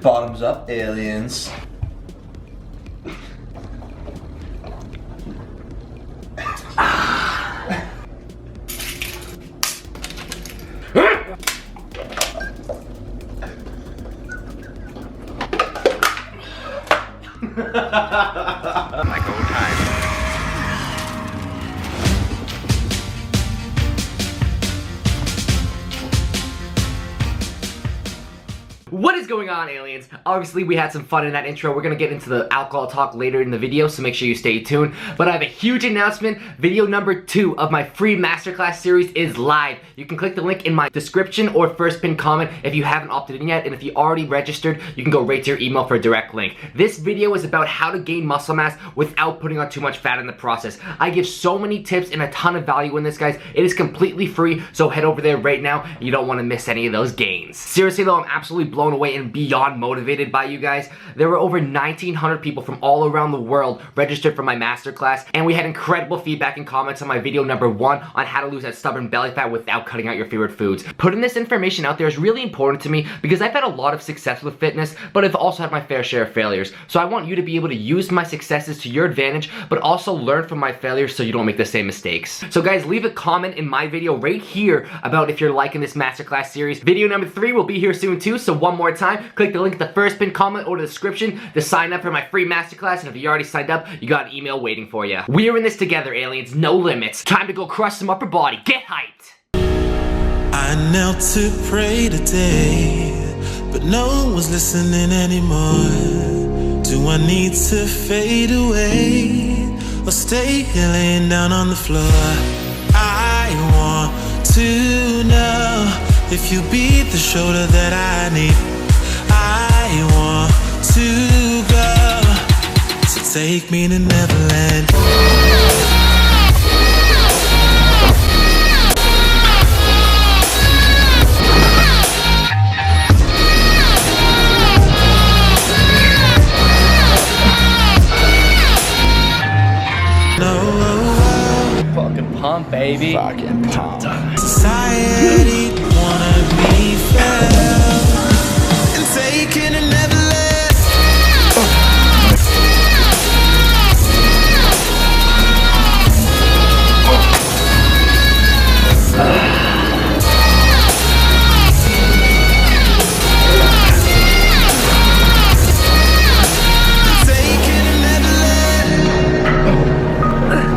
Bottoms up, aliens. Like old times. What is going on, aliens? Obviously, we had some fun in that intro. We're gonna get into the alcohol talk later in the video, so make sure you stay tuned. But I have a huge announcement. Video number 2 of my free masterclass series is live. You can click the link in my description or first pinned comment if you haven't opted in yet, and if you already registered, you can go right to your email for a direct link. This video is about how to gain muscle mass without putting on too much fat in the process. I give so many tips and a ton of value in this, guys. It is completely free, so head over there right now. You don't want to miss any of those gains. Seriously though, I'm absolutely blown away and beyond motivated by you guys. There were over 1,900 people from all around the world registered for my masterclass, and we had incredible feedback and comments on my video number 1 on how to lose that stubborn belly fat without cutting out your favorite foods. Putting this information out there is really important to me because I've had a lot of success with fitness, but I've also had my fair share of failures. So I want you to be able to use my successes to your advantage, but also learn from my failures so you don't make the same mistakes. So guys, leave a comment in my video right here about if you're liking this masterclass series. Video number 3 will be here soon too, so one more time, click the link in the first pinned comment or the description to sign up for my free masterclass, and if you already signed up, you got an email waiting for you. We're in this together, aliens, no limits. Time to go crush some upper body. Get hyped! I knelt to pray today, but no one's listening anymore. Do I need to fade away or stay here laying down on the floor? I want to know if you be the shoulder that I need. I want to go, so take me to Neverland. Fucking pump, baby. Fucking pump. Society wanted me fell and taken and never left. Taken and never left.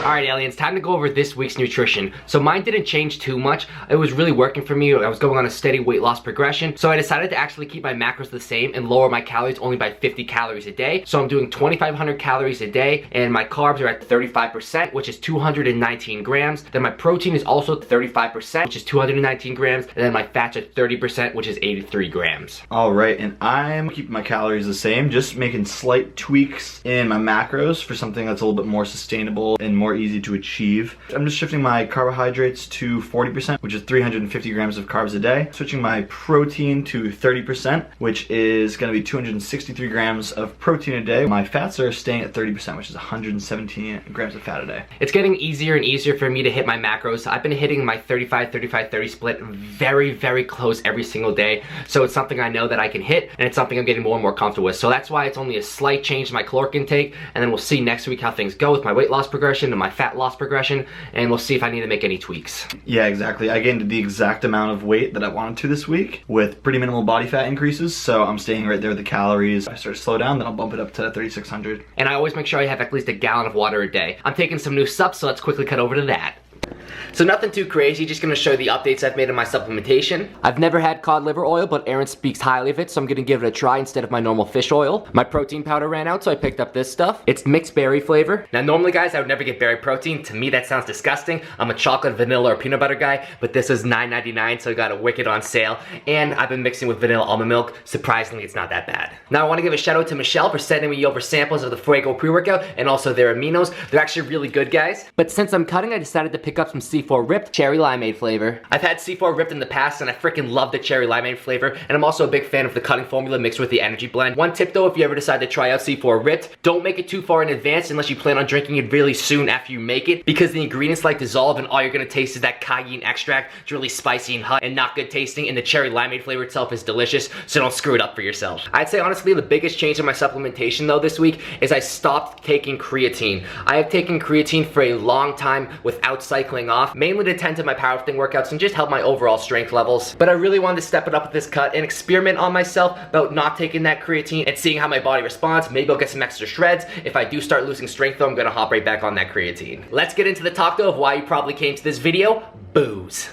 Alright, aliens, time to go over this week's nutrition. So mine didn't change too much. It was really working for me. I was going on a steady weight loss progression. So I decided to actually keep my macros the same and lower my calories only by 50 calories a day. So I'm doing 2,500 calories a day, and my carbs are at 35%, which is 219 grams. Then my protein is also 35%, which is 219 grams. And then my fats are 30%, which is 83 grams. Alright, and I'm keeping my calories the same, just making slight tweaks in my macros for something that's a little bit more sustainable and more easy to achieve. I'm just shifting my carbohydrates to 40%, which is 350 grams of carbs a day. Switching my protein to 30%, which is going to be 263 grams of protein a day. My fats are staying at 30%, which is 117 grams of fat a day. It's getting easier and easier for me to hit my macros. I've been hitting my 35-35-30 split very close every single day. So it's something I know that I can hit, and it's something I'm getting more and more comfortable with. So that's why it's only a slight change in my caloric intake, and then we'll see next week how things go with my weight loss progression and my fat loss progression, and we'll see if I need to make any tweaks. Yeah, exactly. I gained the exact amount of weight that I wanted to this week with pretty minimal body fat increases, so I'm staying right there with the calories. If I start to slow down, then I'll bump it up to 3,600. And I always make sure I have at least a gallon of water a day. I'm taking some new subs, so let's quickly cut over to that. So nothing too crazy, just gonna show you the updates I've made in my supplementation. I've never had cod liver oil, but Aaron speaks highly of it, so I'm gonna give it a try instead of my normal fish oil. My protein powder ran out, so I picked up this stuff. It's mixed berry flavor. Now normally, guys, I would never get berry protein. To me, that sounds disgusting. I'm a chocolate, vanilla, or peanut butter guy, but this is $9.99, so I got a wicked on sale. And I've been mixing with vanilla almond milk. Surprisingly, it's not that bad. Now I wanna give a shout out to Michelle for sending me over samples of the Fuego pre-workout and also their aminos. They're actually really good, guys. But since I'm cutting, I decided to pick up some C4 Ripped Cherry Limeade flavor. I've had C4 Ripped in the past and I freaking love the cherry limeade flavor, and I'm also a big fan of the cutting formula mixed with the energy blend. One tip though, if you ever decide to try out C4 Ripped, don't make it too far in advance unless you plan on drinking it really soon after you make it, because the ingredients like dissolve and all you're gonna taste is that cayenne extract. It's really spicy and hot and not good tasting, and the cherry limeade flavor itself is delicious, so don't screw it up for yourself. I'd say honestly the biggest change in my supplementation though this week is I stopped taking creatine. I have taken creatine for a long time without cycling off, mainly to tend to my powerlifting workouts and just help my overall strength levels. But I really wanted to step it up with this cut and experiment on myself about not taking that creatine and seeing how my body responds. Maybe I'll get some extra shreds. If I do start losing strength though, I'm gonna hop right back on that creatine. Let's get into the talk though of why you probably came to this video. Booze.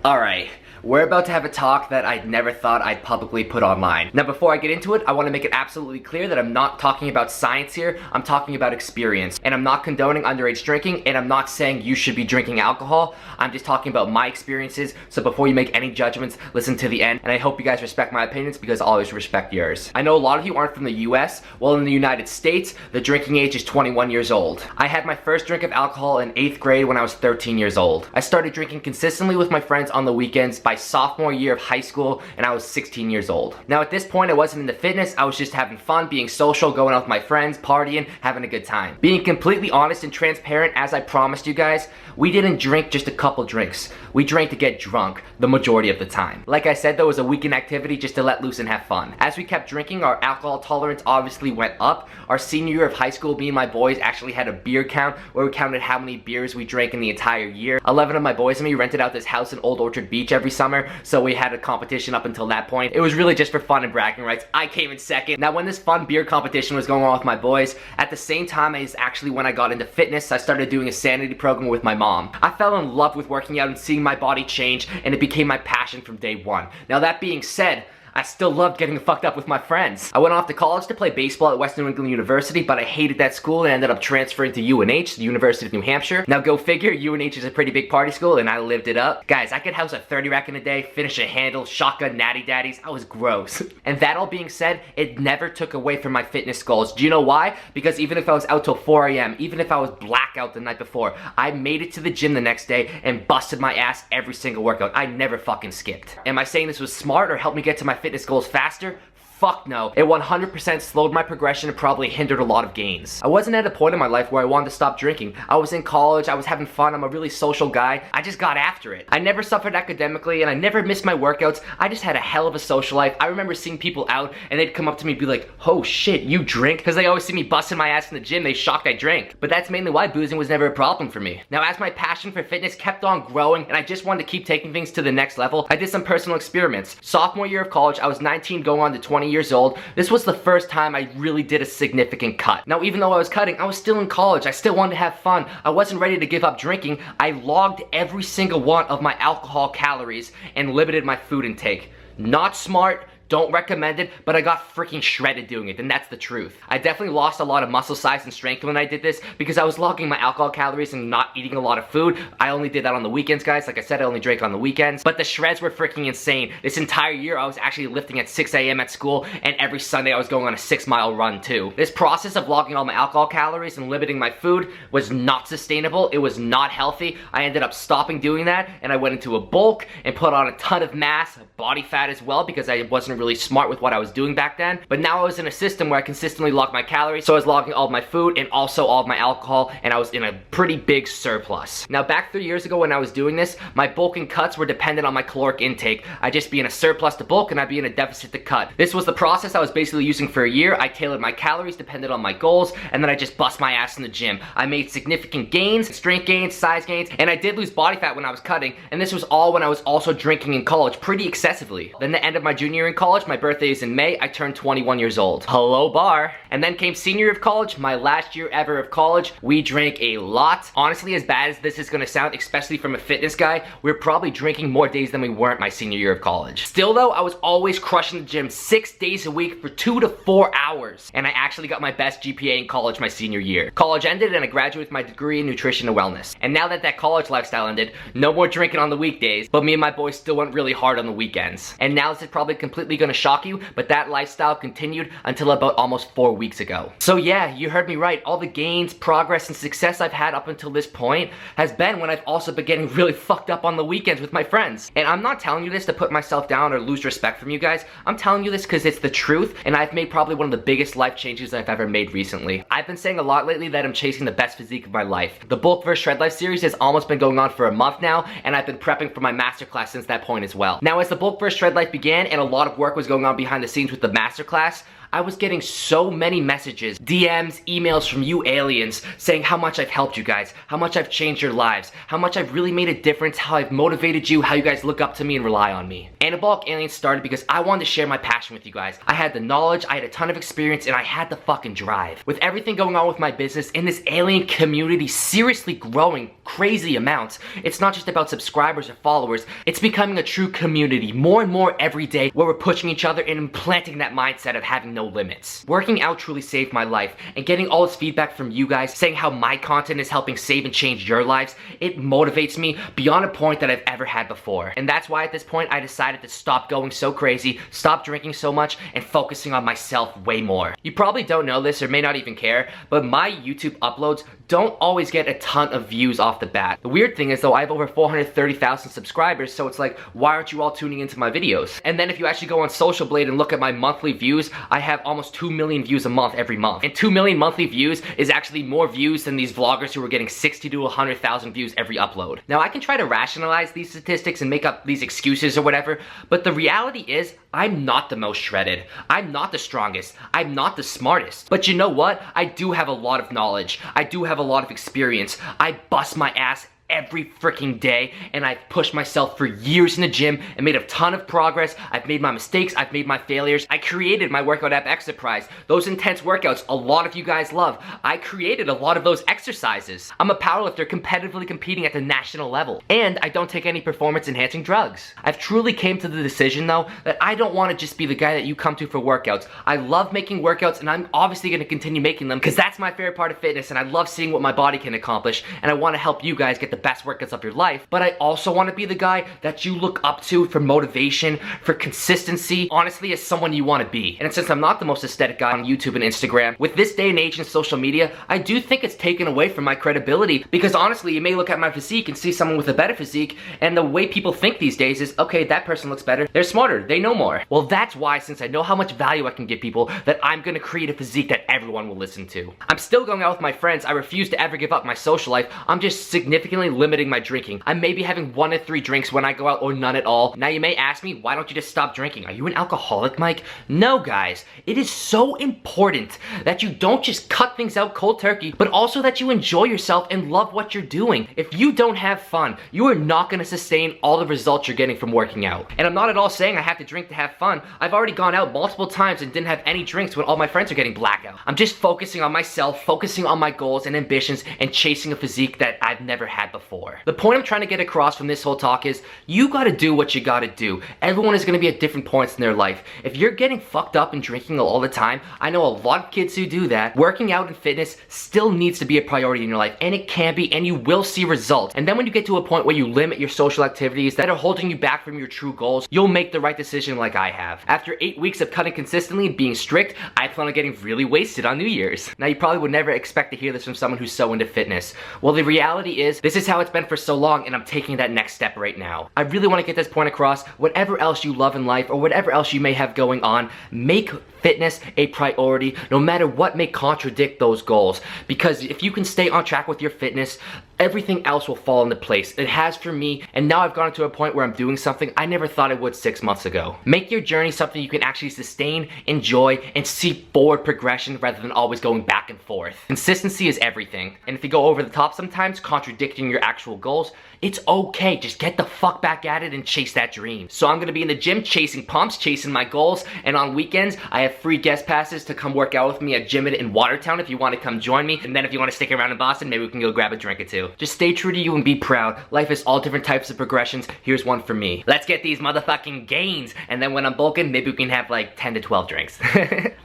Alright. We're about to have a talk that I never thought I'd publicly put online. Now before I get into it, I want to make it absolutely clear that I'm not talking about science here, I'm talking about experience. And I'm not condoning underage drinking, and I'm not saying you should be drinking alcohol. I'm just talking about my experiences, so before you make any judgments, listen to the end, and I hope you guys respect my opinions because I'll always respect yours. I know a lot of you aren't from the US. Well, in the United States, the drinking age is 21 years old. I had my first drink of alcohol in 8th grade when I was 13 years old. I started drinking consistently with my friends on the weekends by sophomore year of high school, and I was 16 years old. Now at this point I wasn't into fitness, I was just having fun, being social, going out with my friends, partying, having a good time. Being completely honest and transparent, as I promised you guys, we didn't drink just a couple drinks. We drank to get drunk the majority of the time. Like I said though, it was a weekend activity just to let loose and have fun. As we kept drinking, our alcohol tolerance obviously went up. Our senior year of high school, me and my boys actually had a beer count where we counted how many beers we drank in the entire year. 11 of my boys and me rented out this house in Old Orchard Beach every summer, so we had a competition up until that point. It was really just for fun and bragging rights. I came in second. Now when this fun beer competition was going on with my boys, at the same time is actually when I got into fitness. I started doing a sanity program with my mom. I fell in love with working out and seeing my body change, and it became my passion from day one. Now that being said, I still loved getting fucked up with my friends. I went off to college to play baseball at Western New England University, but I hated that school and ended up transferring to UNH, the University of New Hampshire. Now go figure, UNH is a pretty big party school and I lived it up. Guys, I could house a 30 rack in a day, finish a handle, shotgun natty daddies. I was gross. And that all being said, it never took away from my fitness goals. Do you know why? Because even if I was out till 4 a.m., even if I was blackout the night before, I made it to the gym the next day and busted my ass every single workout. I never fucking skipped. Am I saying this was smart or helped me get to my fitness goals faster? Fuck no. It 100% slowed my progression and probably hindered a lot of gains. I wasn't at a point in my life where I wanted to stop drinking. I was in college, I was having fun, I'm a really social guy. I just got after it. I never suffered academically and I never missed my workouts. I just had a hell of a social life. I remember seeing people out and they'd come up to me and be like, oh shit, you drink? Because they always see me busting my ass in the gym, they shocked I drank. But that's mainly why boozing was never a problem for me. Now as my passion for fitness kept on growing and I just wanted to keep taking things to the next level, I did some personal experiments. Sophomore year of college, I was 19 going on to 20 years old. This was the first time I really did a significant cut. Now even though I was cutting, I was still in college. I still wanted to have fun. I wasn't ready to give up drinking. I logged every single one of my alcohol calories and limited my food intake. Not smart. Don't recommend it, but I got freaking shredded doing it, and that's the truth. I definitely lost a lot of muscle size and strength when I did this because I was logging my alcohol calories and not eating a lot of food. I only did that on the weekends, guys. Like I said, I only drank on the weekends, but the shreds were freaking insane. This entire year, I was actually lifting at 6 a.m. at school, and every Sunday I was going on a 6-mile run too. This process of logging all my alcohol calories and limiting my food was not sustainable. It was not healthy. I ended up stopping doing that, and I went into a bulk and put on a ton of mass, body fat as well, because I wasn't really smart with what I was doing back then. But now I was in a system where I consistently logged my calories, so I was logging all of my food and also all of my alcohol, and I was in a pretty big surplus. Now back 3 years ago when I was doing this, my bulk and cuts were dependent on my caloric intake. I'd just be in a surplus to bulk and I'd be in a deficit to cut. This was the process I was basically using for a year. I tailored my calories dependent on my goals, and then I just bust my ass in the gym. I made significant gains, strength gains, size gains, and I did lose body fat when I was cutting, and this was all when I was also drinking in college pretty excessively. Then the end of my junior year in college, my birthday is in May, I turned 21 years old. Hello bar. And then came senior year of college, my last year ever of college. We drank a lot. Honestly, as bad as this is gonna sound, especially from a fitness guy, we were probably drinking more days than we weren't my senior year of college. Still though, I was always crushing the gym 6 days a week for 2 to 4 hours. And I actually got my best GPA in college my senior year. College ended and I graduated with my degree in nutrition and wellness. And now that that college lifestyle ended, no more drinking on the weekdays, but me and my boys still went really hard on the weekends. And now this is probably completely gonna shock you, but that lifestyle continued until about almost 4 weeks ago. So yeah, you heard me right. All the gains, progress, and success I've had up until this point has been when I've also been getting really fucked up on the weekends with my friends. And I'm not telling you this to put myself down or lose respect from you guys. I'm telling you this because it's the truth, and I've made probably one of the biggest life changes I've ever made recently. I've been saying a lot lately that I'm chasing the best physique of my life. The Bulk vs. Shred Life series has almost been going on for a month now, and I've been prepping for my masterclass since that point as well. Now, as the Bulk vs. Shred Life began and a lot of work was going on behind the scenes with the masterclass, I was getting so many messages, DMs, emails from you aliens saying how much I've helped you guys, how much I've changed your lives, how much I've really made a difference, how I've motivated you, how you guys look up to me and rely on me. Anabolic Aliens started because I wanted to share my passion with you guys. I had the knowledge, I had a ton of experience, and I had the fucking drive. With everything going on with my business and this alien community seriously growing crazy amounts, it's not just about subscribers or followers, it's becoming a true community more and more every day where we're pushing each other and implanting that mindset of having no limits. Working out truly saved my life, and getting all this feedback from you guys saying how my content is helping save and change your lives, it motivates me beyond a point that I've ever had before. And that's why at this point I decided to stop going so crazy, stop drinking so much, and focusing on myself way more. You probably don't know this or may not even care, but my YouTube uploads don't always get a ton of views off the bat. The weird thing is though, I have over 430,000 subscribers, so it's like, why aren't you all tuning into my videos? And then if you actually go on Social Blade and look at my monthly views, I have almost 2 million views a month every month. And 2 million monthly views is actually more views than these vloggers who are getting 60 to 100,000 views every upload. Now I can try to rationalize these statistics and make up these excuses or whatever, but the reality is, I'm not the most shredded. I'm not the strongest. I'm not the smartest. But you know what? I do have a lot of knowledge. I do have a lot of experience. I bust my ass every freaking day, and I've pushed myself for years in the gym and made a ton of progress. I've made my mistakes, I've made my failures. I created my workout app Exercise. Those intense workouts a lot of you guys love. I created a lot of those exercises. I'm a powerlifter competitively competing at the national level, and I don't take any performance enhancing drugs. I've truly came to the decision though that I don't want to just be the guy that you come to for workouts. I love making workouts, and I'm obviously going to continue making them because that's my favorite part of fitness, and I love seeing what my body can accomplish, and I want to help you guys get the best workouts of your life. But I also want to be the guy that you look up to for motivation, for consistency, honestly as someone you want to be. And since I'm not the most aesthetic guy on YouTube and Instagram, with this day and age in social media, I do think it's taken away from my credibility, because honestly you may look at my physique and see someone with a better physique, and the way people think these days is, okay, that person looks better, they're smarter, they know more. Well, that's why, since I know how much value I can give people, that I'm gonna create a physique that everyone will listen to. I'm still going out with my friends. I refuse to ever give up my social life. I'm just significantly limiting my drinking. I may be having 1 to 3 drinks when I go out, or none at all. Now you may ask me, why don't you just stop drinking? Are you an alcoholic, Mike? No, guys. It is so important that you don't just cut things out cold turkey, but also that you enjoy yourself and love what you're doing. If you don't have fun, you are not going to sustain all the results you're getting from working out. And I'm not at all saying I have to drink to have fun. I've already gone out multiple times and didn't have any drinks when all my friends are getting blackout. I'm just focusing on myself, focusing on my goals and ambitions, and chasing a physique that I've never had before. The point I'm trying to get across from this whole talk is, you gotta do what you gotta do. Everyone is gonna be at different points in their life. If you're getting fucked up and drinking all the time, I know a lot of kids who do that. Working out and fitness still needs to be a priority in your life, and it can be, and you will see results. And then when you get to a point where you limit your social activities that are holding you back from your true goals, you'll make the right decision like I have. After 8 weeks of cutting consistently and being strict, I plan on getting really wasted on New Year's. Now you probably would never expect to hear this from someone who's so into fitness. Well, the reality is, this is how it's been for so long, and I'm taking that next step right now. I really want to get this point across. Whatever else you love in life, or whatever else you may have going on, make fitness a priority, no matter what may contradict those goals. Because if you can stay on track with your fitness, everything else will fall into place. It has for me, and now I've gotten to a point where I'm doing something I never thought I would 6 months ago. Make your journey something you can actually sustain, enjoy, and see forward progression rather than always going back and forth. Consistency is everything, and if you go over the top sometimes, contradicting your actual goals, it's okay. Just get the fuck back at it and chase that dream. So I'm gonna be in the gym chasing pumps, chasing my goals, and on weekends, I have free guest passes to come work out with me at Gym It in Watertown if you want to come join me. And then if you want to stick around in Boston, maybe we can go grab a drink or two. you. Just stay true to you and be proud. Life is all different types of progressions. Here's one for me. Let's get these motherfucking gains, and then when I'm bulking, maybe we can have like 10 to 12 drinks.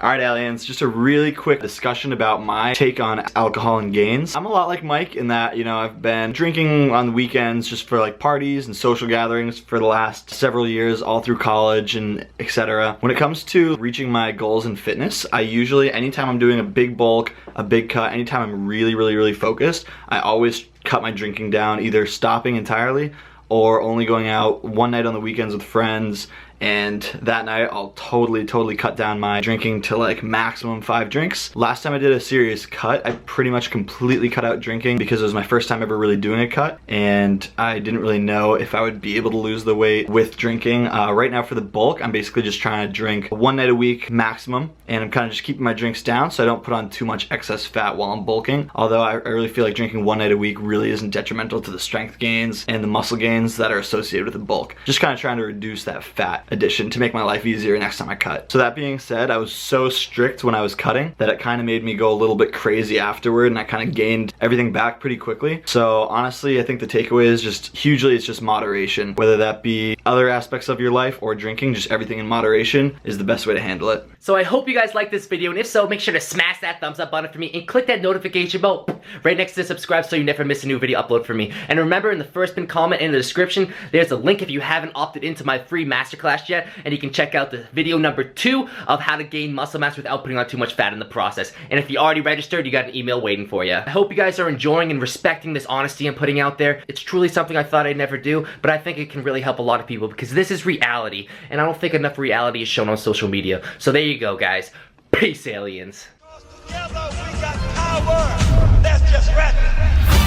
Alright aliens, just a really quick discussion about my take on alcohol and gains. I'm a lot like Mike in that, you know, I've been drinking on the weekends just for like parties and social gatherings for the last several years, all through college and etc. When it comes to reaching my goals in fitness, I usually, anytime I'm doing a big bulk, a big cut, anytime I'm really focused, I always cut my drinking down, either stopping entirely or only going out one night on the weekends with friends, and that night I'll totally cut down my drinking to like maximum 5 drinks. Last time I did a serious cut, I pretty much completely cut out drinking because it was my first time ever really doing a cut, and I didn't really know if I would be able to lose the weight with drinking. Right now for the bulk, I'm basically just trying to drink one night a week maximum, and I'm kind of just keeping my drinks down so I don't put on too much excess fat while I'm bulking. Although I really feel like drinking one night a week really isn't detrimental to the strength gains and the muscle gains that are associated with the bulk. Just kind of trying to reduce that fat addition to make my life easier next time I cut. So that being said, I was so strict when I was cutting that it kind of made me go a little bit crazy afterward, and I kind of gained everything back pretty quickly. So honestly, I think the takeaway is just hugely, it's just moderation. Whether that be other aspects of your life or drinking, just everything in moderation is the best way to handle it. So I hope you guys liked this video, and if so, make sure to smash that thumbs up button for me and click that notification bell right next to subscribe so you never miss a new video upload from me. And remember, in the first pinned comment in the description, there's a link if you haven't opted into my free masterclass yet, and you can check out the video number 2 of how to gain muscle mass without putting on too much fat in the process. And if you already registered, you got an email waiting for you. I hope you guys are enjoying and respecting this honesty I'm putting out there. It's truly something I thought I'd never do, but I think it can really help a lot of people because this is reality, and I don't think enough reality is shown on social media. So there you go, guys. Peace, aliens. Together we got power. Let's just rap it.